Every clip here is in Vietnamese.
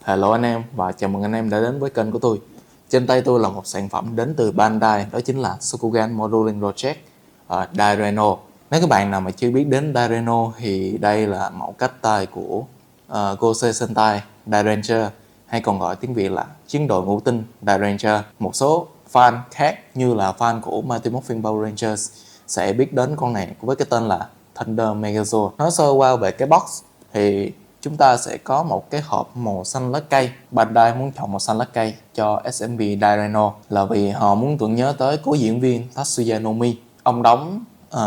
Hello anh em và chào mừng anh em đã đến với kênh của tôi. Trên tay tôi là một sản phẩm đến từ Bandai, đó chính là Shokugan Modeling Project Daireno. Nếu các bạn nào mà chưa biết đến Daireno thì đây là mẫu cách tay của Gosei Sentai Dairanger, hay còn gọi tiếng Việt là chiến đội ngũ tinh Dairanger. Một số fan khác như là fan của Mighty Morphin Power Rangers sẽ biết đến con này với cái tên là Thunder Megazord. Nói sơ qua về cái box thì chúng ta sẽ có một cái hộp màu xanh lá cây. Bandai muốn chọn màu xanh lá cây cho SMB Daireno là vì họ muốn tưởng nhớ tới cố diễn viên Tatsuya Nomi. Ông đóng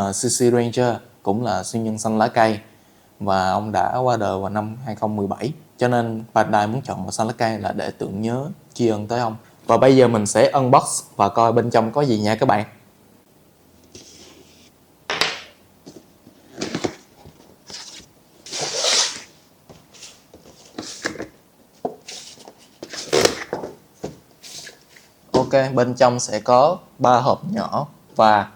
CC Ranger, cũng là siêu nhân xanh lá cây, và ông đã qua đời vào năm 2017. Cho nên Bandai muốn chọn màu xanh lá cây là để tưởng nhớ, tri ân tới ông. Và bây giờ mình sẽ unbox và coi bên trong có gì nha các bạn. Ok, bên trong sẽ có 3 hộp nhỏ và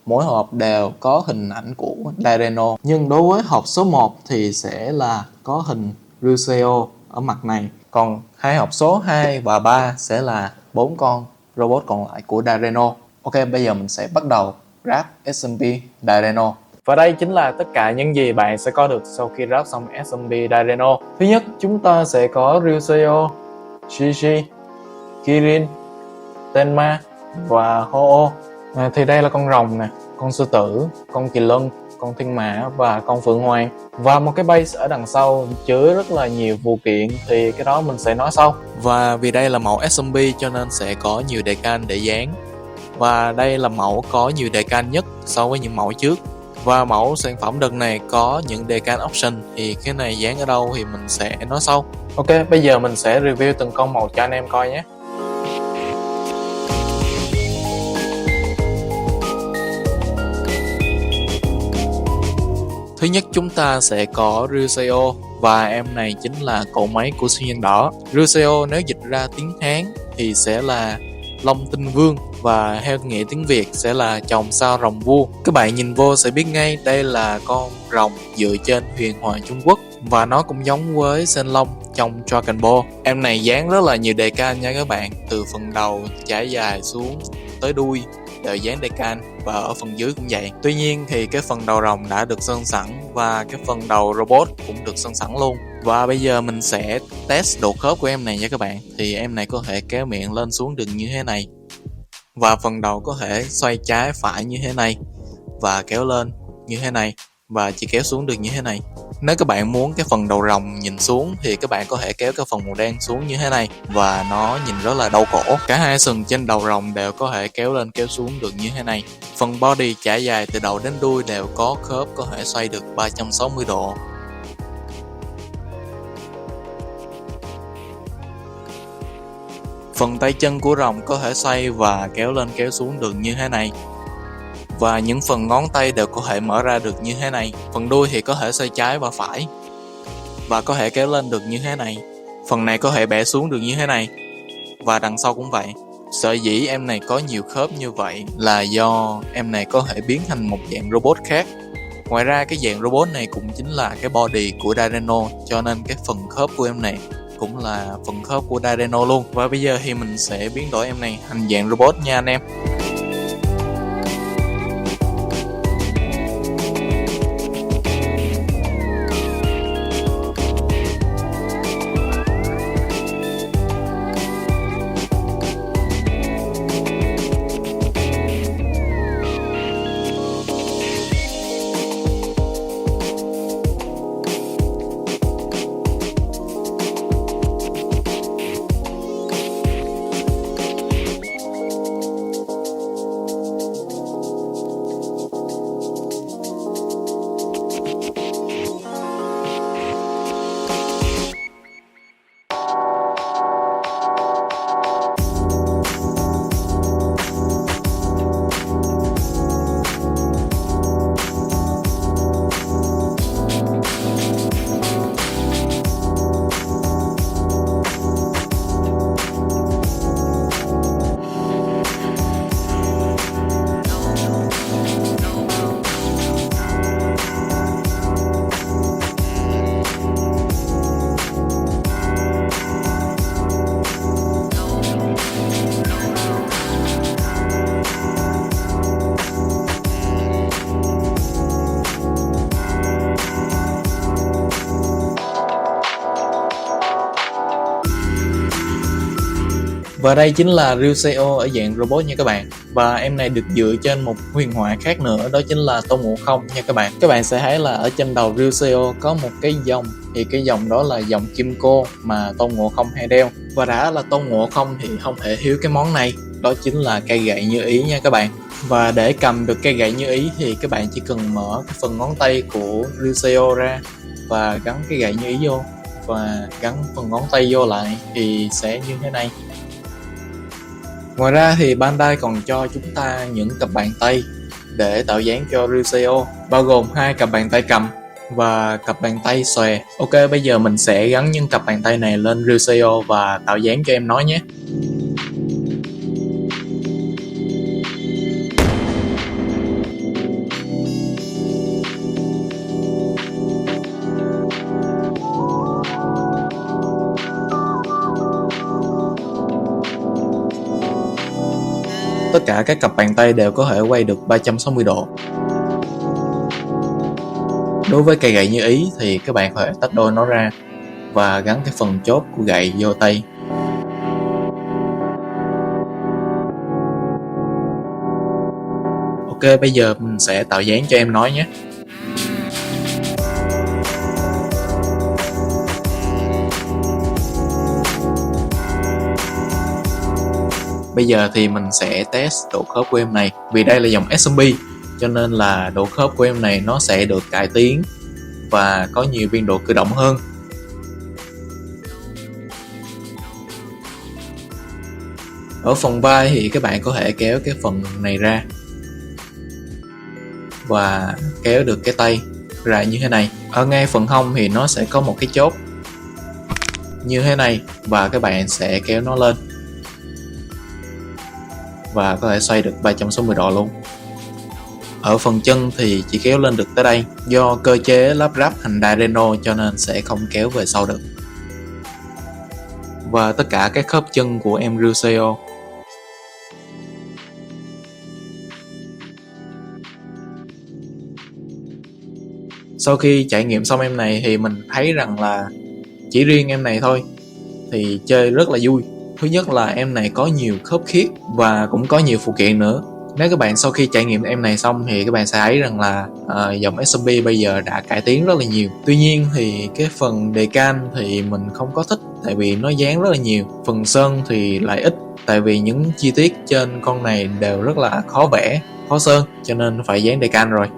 mỗi hộp đều có hình ảnh của Daireno. Nhưng đối với hộp số 1 thì sẽ là có hình Ryuseo ở mặt này. Còn hai hộp số 2 và 3 sẽ là 4 con robot còn lại của Daireno. Ok, bây giờ mình sẽ bắt đầu ráp SMP Daireno. Và đây chính là tất cả những gì bạn sẽ có được sau khi ráp xong SMP Daireno. Thứ nhất, chúng ta sẽ có Ryuseo, Shishi, Kirin, Tenma và Ho-Oh. Thì đây là con rồng nè, con sư tử, con kỳ lân, con thiên mã và con phượng hoàng. Và một cái base ở đằng sau chứa rất là nhiều phụ kiện, thì cái đó mình sẽ nói sau. Và vì đây là mẫu SMP cho nên sẽ có nhiều decal để dán. Và đây là mẫu có nhiều decal nhất so với những mẫu trước. Và mẫu sản phẩm đợt này có những decal option, thì cái này dán ở đâu thì mình sẽ nói sau. Ok, bây giờ mình sẽ review từng con màu cho anh em coi nhé. Thứ nhất, chúng ta sẽ có Ryuseo, và em này chính là cỗ máy của siêu nhân đỏ. Ryuseo nếu dịch ra tiếng Hán thì sẽ là Long Tinh Vương, và theo nghĩa tiếng Việt sẽ là chòm sao rồng vua. Các bạn nhìn vô sẽ biết ngay đây là con rồng dựa trên huyền thoại Trung Quốc, và nó cũng giống với Sen Long trong Dragon Ball. Em này dán rất là nhiều decal nha các bạn, từ phần đầu trải dài xuống tới đuôi đều dán decal, và ở phần dưới cũng vậy. Tuy nhiên thì cái phần đầu rồng đã được sơn sẵn, và cái phần đầu robot cũng được sơn sẵn luôn. Và bây giờ mình sẽ test độ khớp của em này nha các bạn. Thì em này có thể kéo miệng lên xuống được như thế này, và phần đầu có thể xoay trái phải như thế này, và kéo lên như thế này, và chỉ kéo xuống được như thế này. Nếu các bạn muốn cái phần đầu rồng nhìn xuống thì các bạn có thể kéo cái phần màu đen xuống như thế này, và nó nhìn rất là đau cổ. Cả hai sừng trên đầu rồng đều có thể kéo lên kéo xuống được như thế này. Phần body trải dài từ đầu đến đuôi đều có khớp có thể xoay được 360 độ. Phần tay chân của rồng có thể xoay và kéo lên kéo xuống được như thế này, và những phần ngón tay đều có thể mở ra được như thế này. Phần đuôi thì có thể xoay trái và phải, và có thể kéo lên được như thế này. Phần này có thể bẻ xuống được như thế này, và đằng sau cũng vậy. Sở dĩ em này có nhiều khớp như vậy là do em này có thể biến thành một dạng robot khác. Ngoài ra cái dạng robot này cũng chính là cái body của Daireno, cho nên cái phần khớp của em này cũng là phần khớp của Daireno luôn. Và bây giờ thì mình sẽ biến đổi em này thành dạng robot nha anh em. Và đây chính là Ryuseo ở dạng robot nha các bạn. Và em này được dựa trên một huyền thoại khác nữa, đó chính là Tôn Ngộ Không nha các bạn. Các bạn sẽ thấy là ở trên đầu Ryuseo có một cái dòng, thì cái dòng đó là dòng kim cô mà Tôn Ngộ Không hay đeo. Và đã là Tôn Ngộ Không thì không thể thiếu cái món này, đó chính là cây gậy như ý nha các bạn. Và để cầm được cây gậy như ý thì các bạn chỉ cần mở cái phần ngón tay của Ryuseo ra và gắn cái gậy như ý vô và gắn phần ngón tay vô lại thì sẽ như thế này. Ngoài ra thì Bandai còn cho chúng ta những cặp bàn tay để tạo dáng cho Ryuseo, bao gồm 2 cặp bàn tay cầm và cặp bàn tay xòe. Ok, bây giờ mình sẽ gắn những cặp bàn tay này lên Ryuseo và tạo dáng cho em nói nhé. Tất cả các cặp bàn tay đều có thể quay được 360 độ. Đối với cây gậy như ý thì các bạn có thể tách đôi nó ra và gắn cái phần chốt của gậy vô tay. Ok, bây giờ mình sẽ tạo dáng cho em nói nhé. Bây giờ thì mình sẽ test độ khớp của em này. Vì đây là dòng SMB cho nên là độ khớp của em này nó sẽ được cải tiến và có nhiều biên độ cử động hơn. Ở phần vai thì các bạn có thể kéo cái phần này ra và kéo được cái tay ra như thế này. Ở ngay phần hông thì nó sẽ có một cái chốt như thế này và các bạn sẽ kéo nó lên và có thể xoay được 360 độ luôn. Ở phần chân thì chỉ kéo lên được tới đây, do cơ chế lắp ráp thành Dynamo cho nên sẽ không kéo về sau được. Và tất cả các khớp chân của em Ryuseo. Sau khi trải nghiệm xong em này thì mình thấy rằng là chỉ riêng em này thôi thì chơi rất là vui. Thứ nhất là em này có nhiều khớp khiết và cũng có nhiều phụ kiện nữa. Nếu các bạn sau khi trải nghiệm em này xong thì các bạn sẽ thấy rằng là dòng SMB bây giờ đã cải tiến rất là nhiều. Tuy nhiên thì cái phần đề can thì mình không có thích tại vì nó dán rất là nhiều. Phần sơn thì lại ít tại vì những chi tiết trên con này đều rất là khó vẽ, khó sơn cho nên phải dán đề can rồi.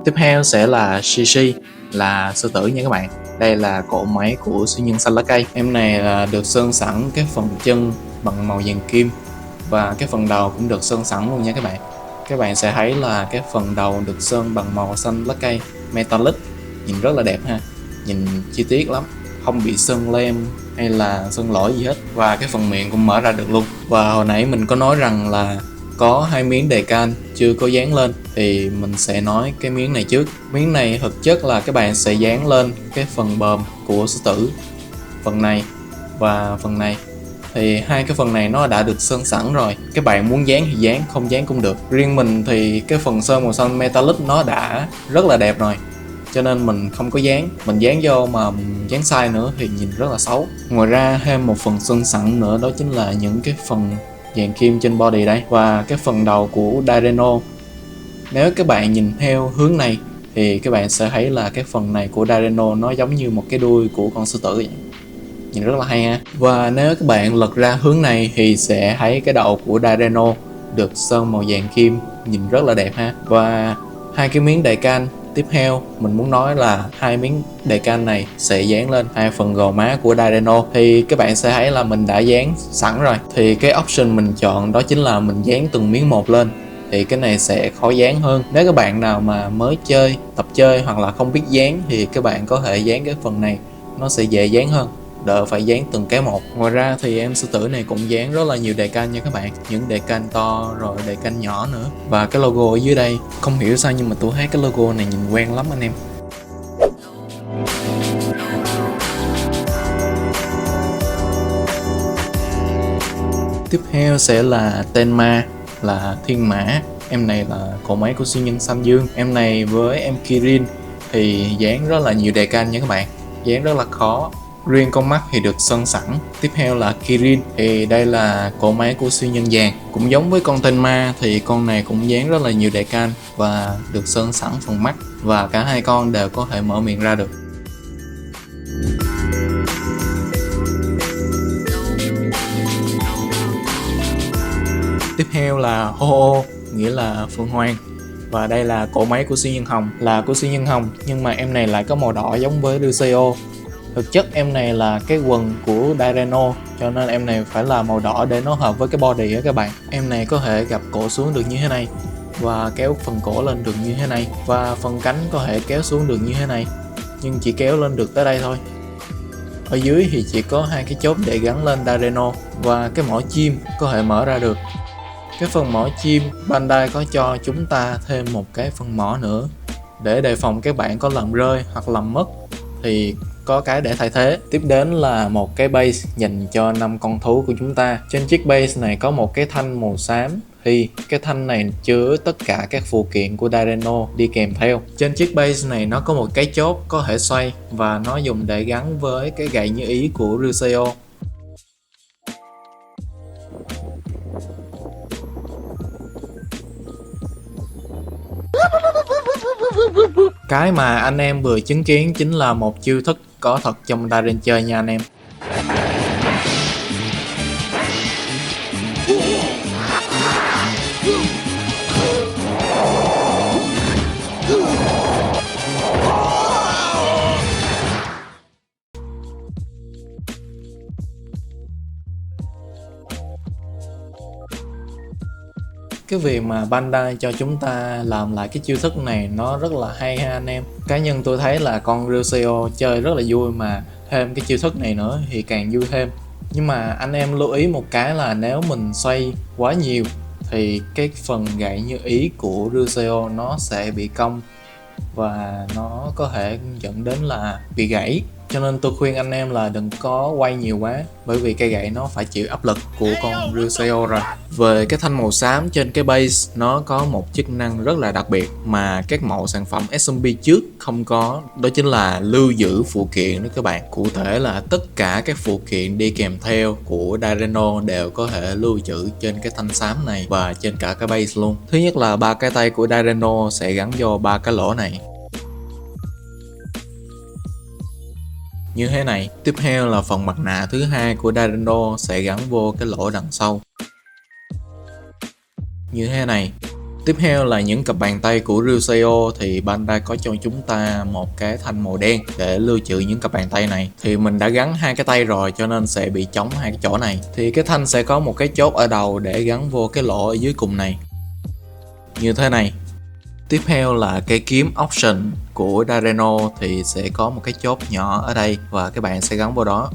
Tiếp theo sẽ là Shishi, là sư tử nha các bạn. Đây là cỗ máy của siêu nhân xanh lá cây. Em này là được sơn sẵn cái phần chân bằng màu vàng kim và cái phần đầu cũng được sơn sẵn luôn nha các bạn. Các bạn sẽ thấy là cái phần đầu được sơn bằng màu xanh lá cây metallic, nhìn rất là đẹp ha, nhìn chi tiết lắm, không bị sơn lem hay là sơn lỗi gì hết. Và cái phần miệng cũng mở ra được luôn. Và hồi nãy mình có nói rằng là có 2 miếng đề can chưa có dán lên thì mình sẽ nói cái miếng này trước. Miếng này thực chất là các bạn sẽ dán lên cái phần bờm của sư tử, phần này và phần này. Thì 2 cái phần này nó đã được sơn sẵn rồi, các bạn muốn dán thì dán, không dán cũng được. Riêng mình thì cái phần sơn màu xanh metallic nó đã rất là đẹp rồi cho nên mình không có dán. Mình dán vô mà dán sai nữa thì nhìn rất là xấu. Ngoài ra thêm một phần sơn sẵn nữa, đó chính là những cái phần vàng kim trên body đây và cái phần đầu của Dynamo. Nếu các bạn nhìn theo hướng này thì các bạn sẽ thấy là cái phần này của Dynamo nó giống như một cái đuôi của con sư tử vậy. Nhìn rất là hay ha. Và nếu các bạn lật ra hướng này thì sẽ thấy cái đầu của Dynamo được sơn màu vàng kim, nhìn rất là đẹp ha. Và 2 cái miếng đề can tiếp theo mình muốn nói là 2 miếng đề can này sẽ dán lên 2 phần gò má của Dynamo. Thì các bạn sẽ thấy là mình đã dán sẵn rồi. Thì cái option mình chọn đó chính là mình dán từng miếng một lên. Thì cái này sẽ khó dán hơn. Nếu các bạn nào mà mới chơi, tập chơi hoặc là không biết dán thì các bạn có thể dán cái phần này, nó sẽ dễ dán hơn, đỡ phải dán từng cái một. Ngoài ra thì em sư tử này cũng dán rất là nhiều đề can nha các bạn, những đề can to rồi đề can nhỏ nữa. Và cái logo ở dưới đây không hiểu sao nhưng mà tôi thấy cái logo này nhìn quen lắm anh em. Tiếp theo sẽ là Tenma, là thiên mã. Em này là cỗ máy của siêu nhân Xanh Dương. Em này với em Kirin thì dán rất là nhiều đề can nha các bạn. dán rất là khó. Riêng con mắt thì được sơn sẵn. Tiếp theo là Kirin, thì đây là cỗ máy của siêu nhân vàng. Cũng giống với con Tenma thì con này cũng dán rất là nhiều decal và được sơn sẵn phần mắt, và cả hai con đều có thể mở miệng ra được. Tiếp theo là Ho-Oh, nghĩa là Phượng Hoàng. Và đây là cỗ máy của siêu nhân hồng, là của siêu nhân hồng, nhưng mà em này lại có màu đỏ giống với Ruseo. Thực chất em này là cái quần của Dyreno, cho nên em này phải là màu đỏ để nó hợp với cái body á các bạn. Em này có thể gập cổ xuống được như thế này, và kéo phần cổ lên được như thế này, và phần cánh có thể kéo xuống được như thế này, nhưng chỉ kéo lên được tới đây thôi. Ở dưới thì chỉ có hai cái chốt để gắn lên Dyreno, và cái mỏ chim có thể mở ra được. Cái phần mỏ chim, Bandai có cho chúng ta thêm một cái phần mỏ nữa để đề phòng các bạn có làm rơi hoặc làm mất thì có cái để thay thế. Tiếp đến là một cái base dành cho 5 con thú của chúng ta. Trên chiếc base này có một cái thanh màu xám, thì cái thanh này chứa tất cả các phụ kiện của Dyreno đi kèm theo. Trên chiếc base này nó có một cái chốt có thể xoay, và nó dùng để gắn với cái gậy như ý của Ruseo. Cái mà anh em vừa chứng kiến chính là một chiêu thức có thật trong Darren chơi nha anh em. Cái việc mà Bandai cho chúng ta làm lại cái chiêu thức này nó rất là hay ha anh em. Cá nhân tôi thấy là con Ruseo chơi rất là vui, mà thêm cái chiêu thức này nữa thì càng vui thêm. Nhưng mà anh em lưu ý một cái là nếu mình xoay quá nhiều thì cái phần gậy như ý của Ruseo nó sẽ bị cong, và nó có thể dẫn đến là bị gãy. Cho nên tôi khuyên anh em là đừng có quay nhiều quá, bởi vì cây gậy nó phải chịu áp lực của con Ruseo rồi. Về cái thanh màu xám trên cái base, nó có một chức năng rất là đặc biệt mà các mẫu sản phẩm SMP trước không có, đó chính là lưu giữ phụ kiện đó các bạn. Cụ thể là tất cả các phụ kiện đi kèm theo của Dyreno đều có thể lưu trữ trên cái thanh xám này và trên cả cái base luôn. Thứ nhất là 3 cái tay của Dyreno sẽ gắn vô 3 cái lỗ này như thế này. Tiếp theo là phần mặt nạ thứ hai của Dyreno sẽ gắn vô cái lỗ đằng sau như thế này. Tiếp theo là những cặp bàn tay của Ruseo, thì Bandai có cho chúng ta một cái thanh màu đen để lưu trữ những cặp bàn tay này. Thì mình đã gắn hai cái tay rồi cho nên sẽ bị trống hai cái chỗ này. Thì cái thanh sẽ có một cái chốt ở đầu để gắn vô cái lỗ ở dưới cùng này như thế này. Tiếp theo là cái kiếm option của Dyreno, thì sẽ có một cái chốt nhỏ ở đây và các bạn sẽ gắn vào đó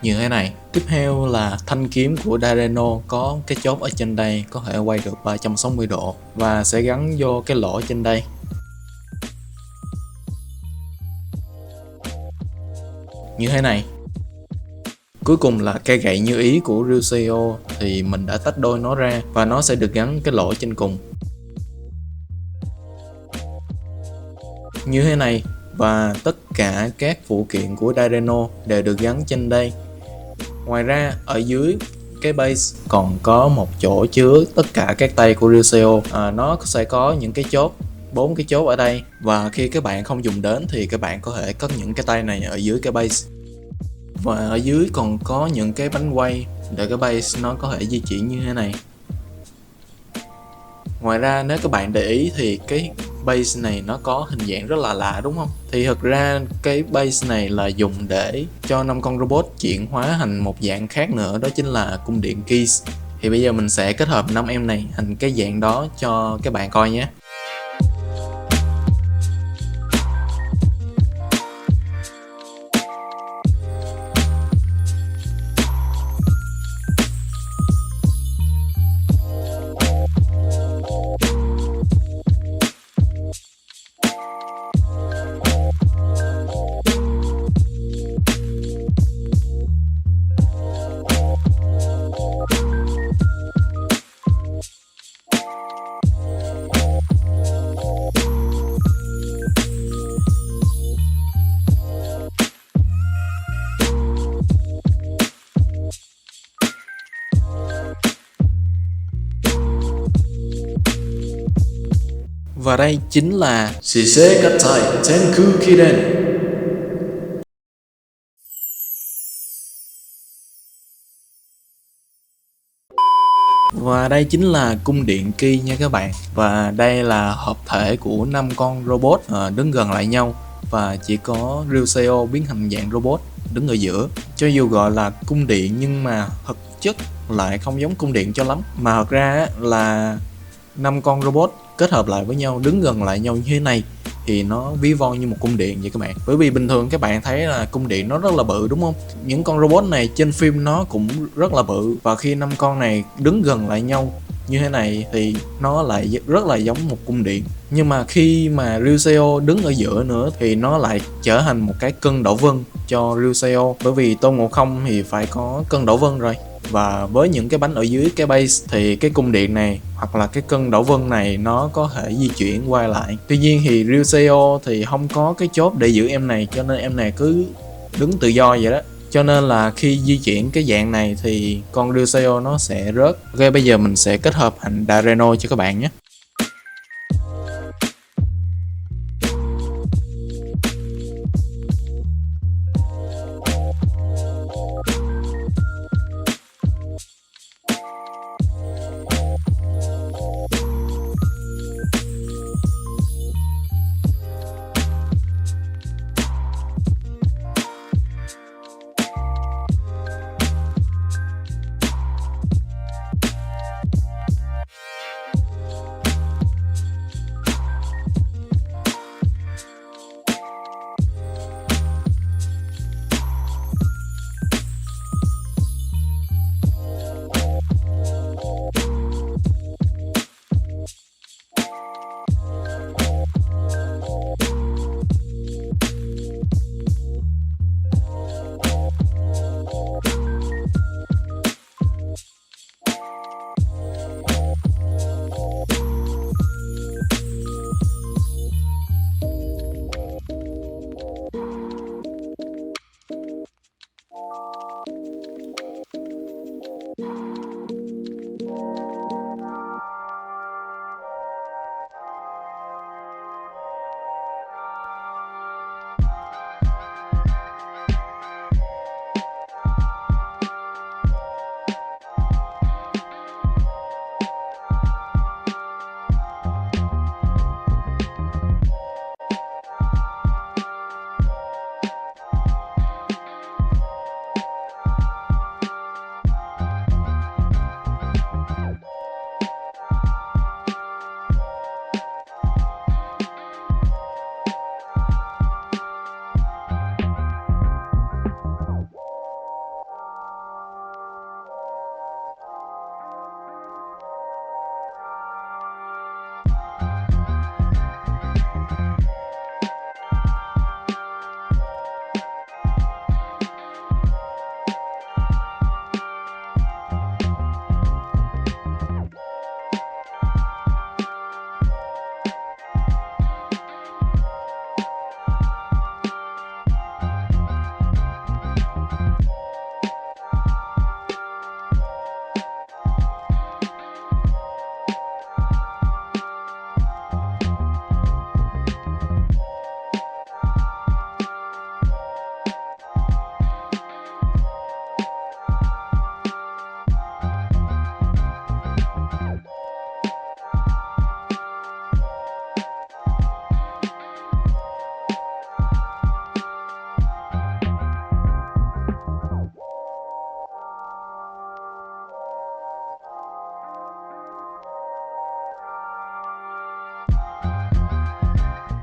như thế này. Tiếp theo là thanh kiếm của Dyreno có cái chốt ở trên đây, có thể quay được 360 độ và sẽ gắn vô cái lỗ trên đây như thế này. Cuối cùng là cây gậy như ý của Ruseo, thì mình đã tách đôi nó ra và nó sẽ được gắn cái lỗ trên cùng như thế này. Và tất cả các phụ kiện của Dyreno đều được gắn trên đây. Ngoài ra ở dưới cái base còn có một chỗ chứa tất cả các tay của Ruseo. Nó sẽ có những cái chốt, 4 cái chốt ở đây, và khi các bạn không dùng đến thì các bạn có thể cất những cái tay này ở dưới cái base. Và ở dưới còn có những cái bánh quay để cái base nó có thể di chuyển như thế này. Ngoài ra nếu các bạn để ý thì cái base này nó có hình dạng rất là lạ đúng không? Thì thực ra cái base này là dùng để cho 5 con robot chuyển hóa thành một dạng khác nữa, đó chính là cung điện Keys. Thì bây giờ mình sẽ kết hợp 5 em này thành cái dạng đó cho các bạn coi nhé. Và đây chính là Shisegatai Tenku Kiden. Và đây chính là cung điện Ki nha các bạn. Và đây là hợp thể của 5 con robot đứng gần lại nhau, và chỉ có Ryuseo biến thành dạng robot đứng ở giữa. Cho dù gọi là cung điện nhưng mà thực chất lại không giống cung điện cho lắm, mà thật ra là 5 con robot kết hợp lại với nhau, đứng gần lại nhau như thế này thì nó ví von như một cung điện vậy các bạn. Bởi vì bình thường các bạn thấy là cung điện nó rất là bự đúng không? Những con robot này trên phim nó cũng rất là bự, và khi 5 con này đứng gần lại nhau như thế này thì nó lại rất là giống một cung điện. Nhưng mà khi mà Ryuseo đứng ở giữa nữa thì nó lại trở thành một cái cân đổ vân cho Ryuseo, bởi vì Tôn Ngộ Không thì phải có cân đổ vân rồi. Và với những cái bánh ở dưới cái base thì cái cung điện này hoặc là cái cân đổ vân này nó có thể di chuyển quay lại. Tuy nhiên thì Ryuseo thì không có cái chốt để giữ em này, cho nên em này cứ đứng tự do vậy đó. Cho nên là khi di chuyển cái dạng này thì con Ryuseo nó sẽ rớt. Ok, bây giờ mình sẽ kết hợp thành Dareno cho các bạn nhé.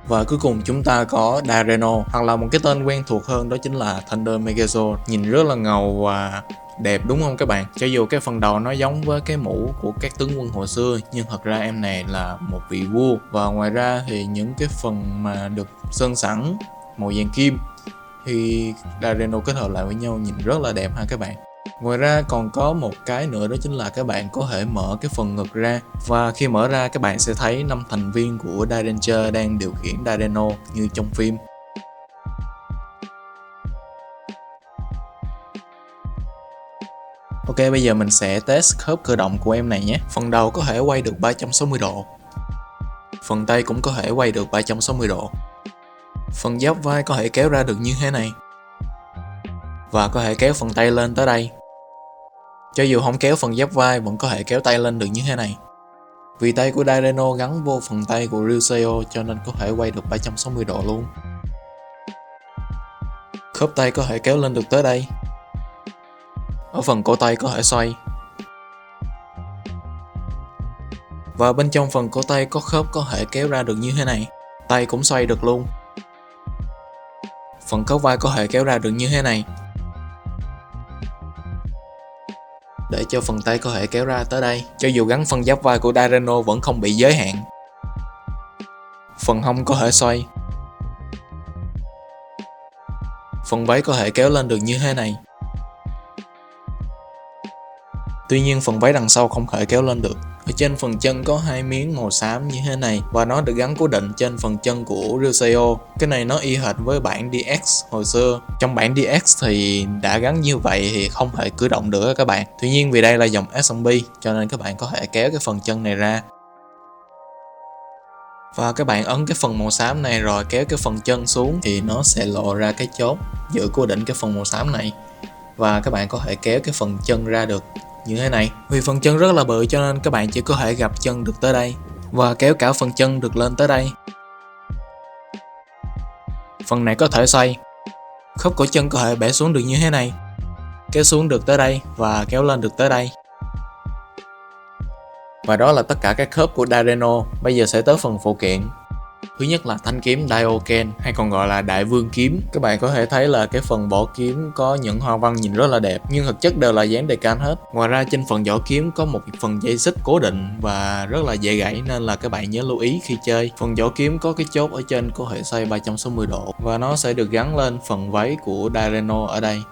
Và cuối cùng chúng ta có Dareno, hoặc là một cái tên quen thuộc hơn đó chính là Thunder Megazord. Nhìn rất là ngầu và đẹp đúng không các bạn? Cho dù cái phần đầu nó giống với cái mũ của các tướng quân hồi xưa, nhưng thật ra em này là một vị vua. Và ngoài ra thì những cái phần mà được sơn sẵn màu vàng kim thì Dareno kết hợp lại với nhau nhìn rất là đẹp ha các bạn. Ngoài ra còn có một cái nữa đó chính là các bạn có thể mở cái phần ngực ra, và khi mở ra các bạn sẽ thấy 5 thành viên của Dairanger đang điều khiển Dareno như trong phim. Ok, bây giờ mình sẽ test khớp cơ động của em này nhé. Phần đầu có thể quay được 360 độ. Phần tay cũng có thể quay được 360 độ. Phần giáp vai có thể kéo ra được như thế này. Và có thể kéo phần tay lên tới đây. Cho dù không kéo phần giáp vai vẫn có thể kéo tay lên được như thế này. Vì tay của Dyreno gắn vô phần tay của Ryuseo cho nên có thể quay được 360 độ luôn. Khớp tay có thể kéo lên được tới đây. Ở phần cổ tay có thể xoay. Và bên trong phần cổ tay có khớp có thể kéo ra được như thế này. Tay cũng xoay được luôn. Phần khớp vai có thể kéo ra được như thế này. Để cho phần tay có thể kéo ra tới đây. Cho dù gắn phần giáp vai của Dyreno vẫn không bị giới hạn. Phần hông có thể xoay. Phần váy có thể kéo lên được như thế này. Tuy nhiên phần váy đằng sau không thể kéo lên được. Ở trên phần chân có hai miếng màu xám như thế này và nó được gắn cố định trên phần chân của Ryuseo. Cái này nó y hệt với bản DX hồi xưa. Trong bản DX thì đã gắn như vậy thì không thể cử động được các bạn. Tuy nhiên vì đây là dòng SMB cho nên các bạn có thể kéo cái phần chân này ra. Và các bạn ấn cái phần màu xám này rồi kéo cái phần chân xuống thì nó sẽ lộ ra cái chốt giữ cố định cái phần màu xám này. Và các bạn có thể kéo cái phần chân ra được như thế này. Vì phần chân rất là bự cho nên các bạn chỉ có thể gập chân được tới đây và kéo cả phần chân được lên tới đây. Phần này có thể xoay. Khớp cổ chân có thể bẻ xuống được như thế này. Kéo xuống được tới đây và kéo lên được tới đây. Và đó là tất cả các khớp của Dyreno. Bây giờ sẽ tới phần phụ kiện. Thứ nhất là thanh kiếm Daioken hay còn gọi là Đại Vương Kiếm. Các bạn có thể thấy là cái phần vỏ kiếm có những hoa văn nhìn rất là đẹp nhưng thực chất đều là dán decal hết. Ngoài ra trên phần vỏ kiếm có một phần dây xích cố định và rất là dễ gãy nên là các bạn nhớ lưu ý khi chơi. Phần vỏ kiếm có cái chốt ở trên có thể xoay 360 độ và nó sẽ được gắn lên phần váy của Dyreno ở đây.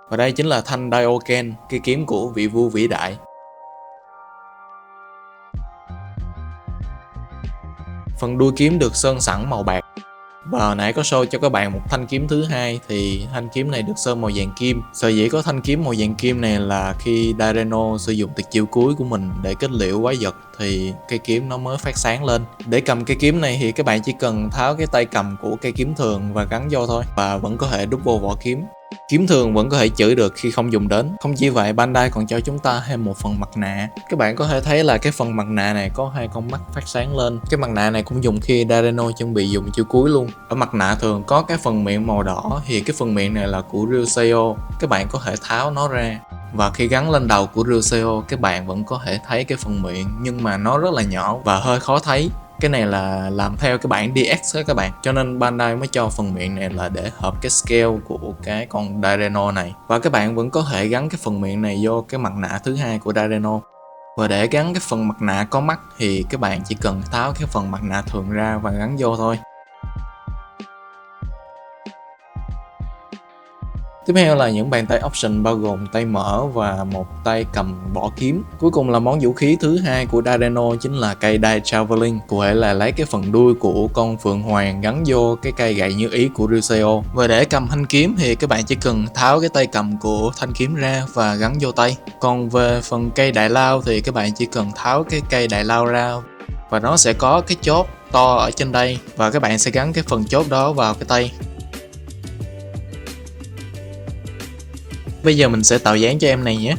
Và đây chính là thanh Daioken, cái kiếm của vị vua vĩ đại. Phần đuôi kiếm được sơn sẵn màu bạc. Và hồi nãy có show cho các bạn một thanh kiếm thứ hai thì thanh kiếm này được sơn màu vàng kim. Sở dĩ có thanh kiếm màu vàng kim này là khi Dyreno sử dụng tuyệt chiêu cuối của mình để kết liễu quái vật thì cây kiếm nó mới phát sáng lên. Để cầm cây kiếm này thì các bạn chỉ cần tháo cái tay cầm của cây kiếm thường và gắn vô thôi và vẫn có thể đúc vô vỏ kiếm. Kiếm thường vẫn có thể chửi được khi không dùng đến. Không chỉ vậy, Bandai còn cho chúng ta thêm một phần mặt nạ. Các bạn có thể thấy là cái phần mặt nạ này có hai con mắt phát sáng lên. Cái mặt nạ này cũng dùng khi Dyreno chuẩn bị dùng chiêu cuối luôn. Ở mặt nạ thường có cái phần miệng màu đỏ thì cái phần miệng này là của Ryuseo. Các bạn có thể tháo nó ra. Và khi gắn lên đầu của Ryuseo, các bạn vẫn có thể thấy cái phần miệng nhưng mà nó rất là nhỏ và hơi khó thấy. Cái này là làm theo cái bản DX đó các bạn. Cho nên Bandai mới cho phần miệng này là để hợp cái scale của cái con Dyreno này. Và các bạn vẫn có thể gắn cái phần miệng này vô cái mặt nạ thứ hai của Dyreno. Và để gắn cái phần mặt nạ có mắt thì các bạn chỉ cần tháo cái phần mặt nạ thường ra và gắn vô thôi. Tiếp theo là những bàn tay option bao gồm tay mở và một tay cầm bỏ kiếm. Cuối cùng là món vũ khí thứ hai của Dyreno chính là cây đai Traveling. Cụ thể là lấy cái phần đuôi của con Phượng Hoàng gắn vô cái cây gậy như ý của Ryuseo. Và để cầm thanh kiếm thì các bạn chỉ cần tháo cái tay cầm của thanh kiếm ra và gắn vô tay. Còn về phần cây đại lao thì các bạn chỉ cần tháo cái cây đại lao ra và nó sẽ có cái chốt to ở trên đây và các bạn sẽ gắn cái phần chốt đó vào cái tay. Bây giờ mình sẽ tạo dáng cho em này nhé.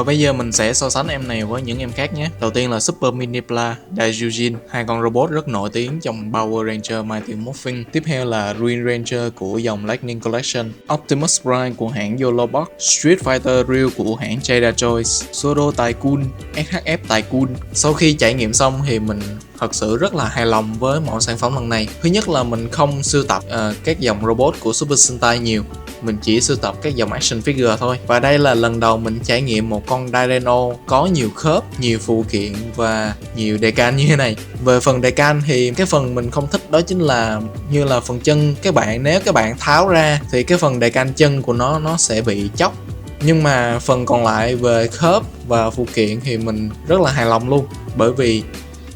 Bây giờ mình sẽ so sánh em này với những em khác nhé. Đầu tiên là Super Minipla Daijujin, hai con robot rất nổi tiếng trong Power Ranger Mighty Morphin. Tiếp theo là Green Ranger của dòng Lightning Collection, Optimus Prime của hãng Yolobot, Street Fighter Ryu của hãng Jada Choice, Sodo Tycoon, SHF Tycoon. Sau khi trải nghiệm xong thì mình thật sự rất là hài lòng với mẫu sản phẩm lần này. Thứ nhất là mình không sưu tập các dòng robot của Super Sentai nhiều. mình chỉ sưu tập các dòng action figure thôi. Và đây là lần đầu mình trải nghiệm một con Dino có nhiều khớp, nhiều phụ kiện và nhiều decal như thế này. Về phần decal thì cái phần mình không thích đó chính là như là phần chân các bạn, nếu các bạn tháo ra thì cái phần decal chân của nó sẽ bị chóc. Nhưng mà phần còn lại về khớp và phụ kiện thì mình rất là hài lòng luôn, bởi vì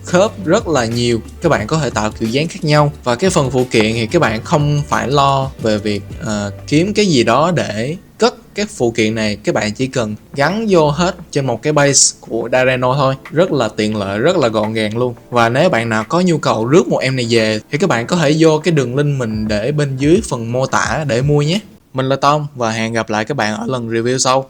khớp rất là nhiều, các bạn có thể tạo kiểu dáng khác nhau. Và cái phần phụ kiện thì các bạn không phải lo về việc kiếm cái gì đó để cất các phụ kiện này, các bạn chỉ cần gắn vô hết trên một cái base của Dino thôi, rất là tiện lợi, rất là gọn gàng luôn. Và nếu bạn nào có nhu cầu rước một em này về thì các bạn có thể vô cái đường link mình để bên dưới phần mô tả để mua nhé. Mình là Tom và hẹn gặp lại các bạn ở lần review sau.